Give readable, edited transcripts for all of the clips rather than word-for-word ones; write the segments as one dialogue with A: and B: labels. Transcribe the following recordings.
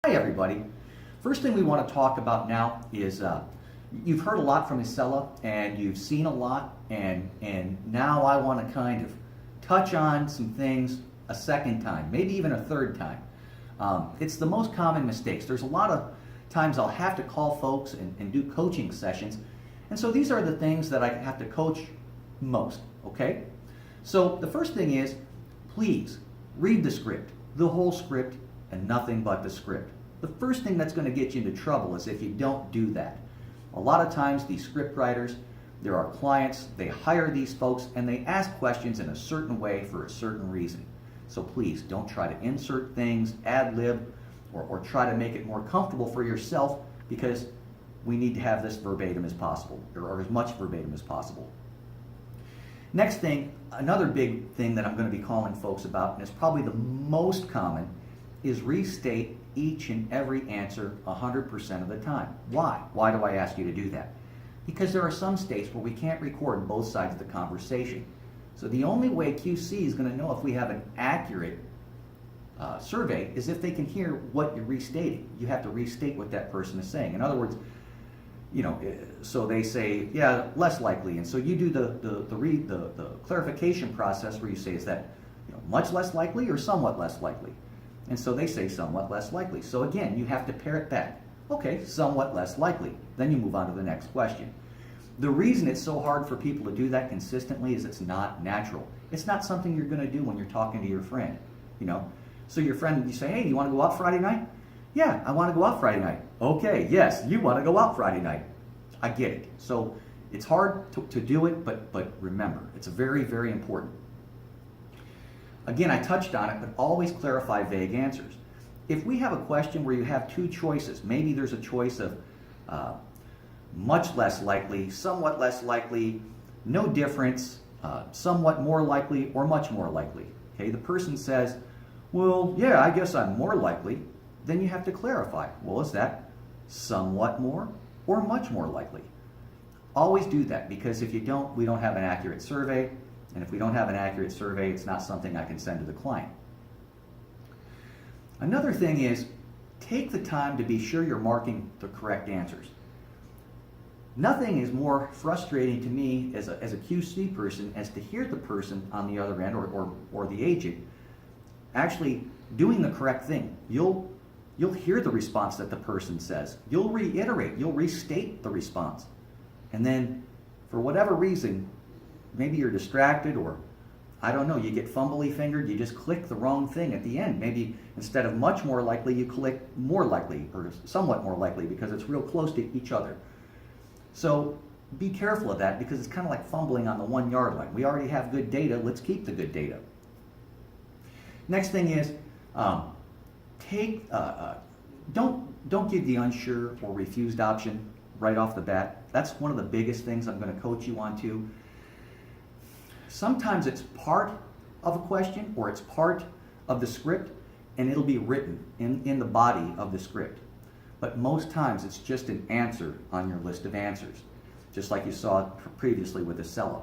A: Hi everybody. First thing we want to talk about now is you've heard a lot from Isela and you've seen a lot and now I want to kind of touch on some things a second time, maybe even a third time. It's the most common mistakes. There's a lot of times I'll have to call folks and do coaching sessions, and so these are the things that I have to coach most, okay? So the first thing is, please read the script, the whole script, and nothing but the script. The first thing that's going to get you into trouble is if you don't do that. A lot of times these script writers, there are clients, they hire these folks and they ask questions in a certain way for a certain reason. So please don't try to insert things, ad-lib, or try to make it more comfortable for yourself, because we need to have this verbatim as possible, or as much verbatim as possible. Next thing, another big thing that I'm going to be calling folks about, and it's probably the most common, is restate each and every answer 100% of the time. Why? Why do I ask you to do that? Because there are some states where we can't record both sides of the conversation. So the only way QC is going to know if we have an accurate survey is if they can hear what you're restating. You have to restate what that person is saying. In other words, so they say, yeah, less likely, and so you do the clarification process where you say, is that much less likely or somewhat less likely? And so they say somewhat less likely. So again, you have to pare it back. Okay, somewhat less likely. Then you move on to the next question. The reason it's so hard for people to do that consistently is it's not natural. It's not something you're going to do when you're talking to your friend. So your friend, you say, hey, do you want to go out Friday night? Yeah, I want to go out Friday night. Okay, yes, you want to go out Friday night. I get it. So it's hard to do it, but remember, it's very, very important. Again, I touched on it, but always clarify vague answers. If we have a question where you have two choices, maybe there's a choice of much less likely, somewhat less likely, no difference, somewhat more likely, or much more likely. Okay, the person says, well, yeah, I guess I'm more likely. Then you have to clarify, well, is that somewhat more or much more likely? Always do that, because if you don't, we don't have an accurate survey. And if we don't have an accurate survey, it's not something I can send to the client. Another thing is, take the time to be sure you're marking the correct answers. Nothing is more frustrating to me as a QC person as to hear the person on the other end, or the agent, actually doing the correct thing. You'll hear the response that the person says. You'll reiterate, you'll restate the response. And then, for whatever reason, maybe you're distracted, or I don't know, you get fumbly fingered, you just click the wrong thing at the end. Maybe instead of much more likely, you click more likely, or somewhat more likely, because it's real close to each other. So be careful of that, because it's kind of like fumbling on the 1 yard line. We already have good data, let's keep the good data. Next thing is, don't give the unsure or refused option right off the bat. That's one of the biggest things I'm going to coach you on to. Sometimes it's part of a question, or it's part of the script, and it'll be written in the body of the script. But most times it's just an answer on your list of answers, just like you saw previously with Isela.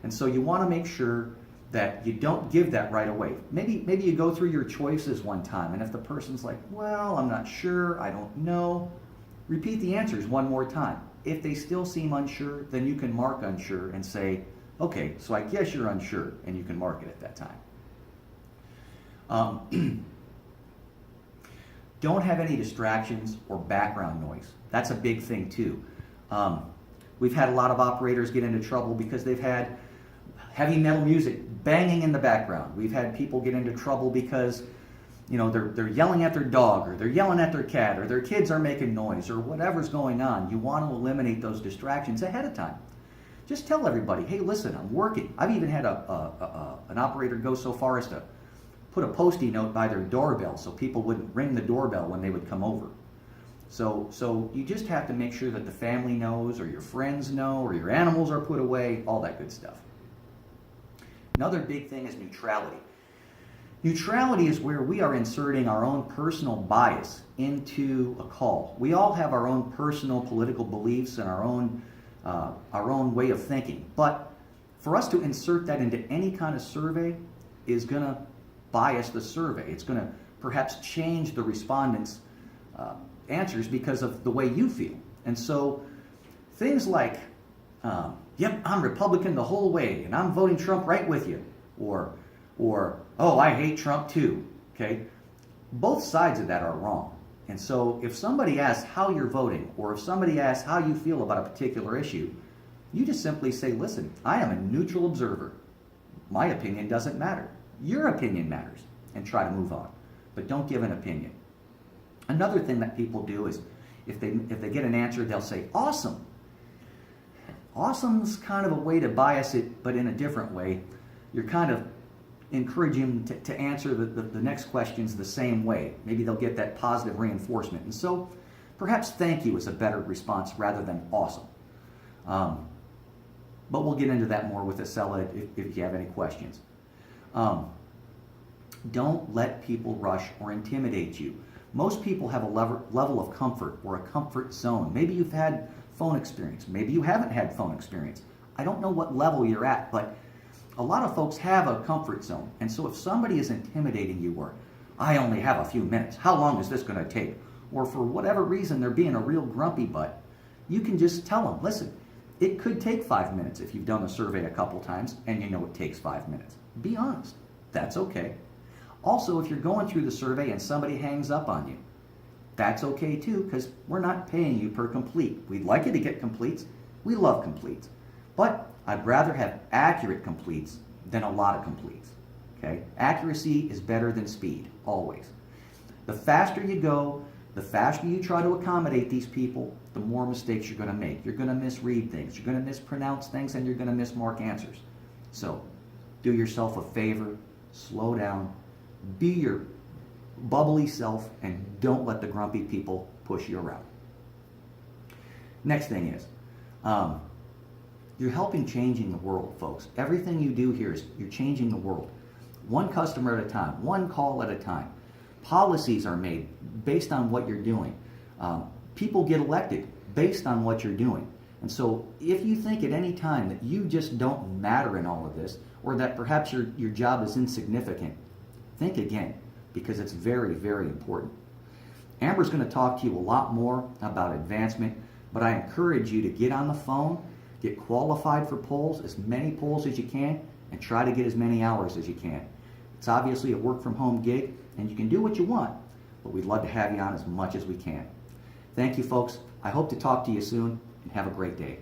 A: And so you want to make sure that you don't give that right away. Maybe you go through your choices one time, and if the person's like, well, I'm not sure, I don't know, repeat the answers one more time. If they still seem unsure, then you can mark unsure and say, okay, so I guess you're unsure, and you can mark it at that time. Don't have any distractions or background noise. That's a big thing too. We've had a lot of operators get into trouble because they've had heavy metal music banging in the background. We've had people get into trouble because they're yelling at their dog, or they're yelling at their cat, or their kids are making noise, or whatever's going on. You want to eliminate those distractions ahead of time. Just tell everybody, hey, listen, I'm working. I've even had an operator go so far as to put a Post-it note by their doorbell so people wouldn't ring the doorbell when they would come over. So you just have to make sure that the family knows, or your friends know, or your animals are put away, all that good stuff. Another big thing is neutrality. Neutrality is where we are inserting our own personal bias into a call. We all have our own personal political beliefs and our own way of thinking. But for us to insert that into any kind of survey is going to bias the survey. It's going to perhaps change the respondents' answers because of the way you feel. And so things like, yep, I'm Republican the whole way, and I'm voting Trump right with you, or oh, I hate Trump too, okay? Both sides of that are wrong. And so if somebody asks how you're voting, or if somebody asks how you feel about a particular issue, you just simply say, listen, I am a neutral observer. My opinion doesn't matter. Your opinion matters, and try to move on. But don't give an opinion. Another thing that people do is if they get an answer, they'll say, awesome. Awesome's kind of a way to bias it, but in a different way. You're kind of encouraging them to answer the next questions the same way. Maybe they'll get that positive reinforcement. And so perhaps thank you is a better response rather than awesome. But we'll get into that more with Acela if you have any questions. Don't let people rush or intimidate you. Most people have a level of comfort or a comfort zone. Maybe you've had phone experience. Maybe you haven't had phone experience. I don't know what level you're at, but a lot of folks have a comfort zone. And so if somebody is intimidating you, or I only have a few minutes, how long is this going to take? Or for whatever reason they're being a real grumpy butt, you can just tell them, listen, it could take 5 minutes if you've done the survey a couple times and you know it takes 5 minutes. Be honest. That's okay. Also, if you're going through the survey and somebody hangs up on you, that's okay too, because we're not paying you per complete. We'd like you to get completes. We love completes. But I'd rather have accurate completes than a lot of completes. Okay? Accuracy is better than speed, always. The faster you go, the faster you try to accommodate these people, the more mistakes you're going to make. You're going to misread things, you're going to mispronounce things, and you're going to mismark answers. So, do yourself a favor, slow down, be your bubbly self, and don't let the grumpy people push you around. Next thing is, you're helping changing the world, folks. Everything you do here is you're changing the world. One customer at a time, one call at a time. Policies are made based on what you're doing. People get elected based on what you're doing. And so if you think at any time that you just don't matter in all of this, or that perhaps your job is insignificant, think again, because it's very, very important. Amber's going to talk to you a lot more about advancement, but I encourage you to get on the phone, get qualified for polls, as many polls as you can, and try to get as many hours as you can. It's obviously a work-from-home gig, and you can do what you want, but we'd love to have you on as much as we can. Thank you, folks. I hope to talk to you soon, and have a great day.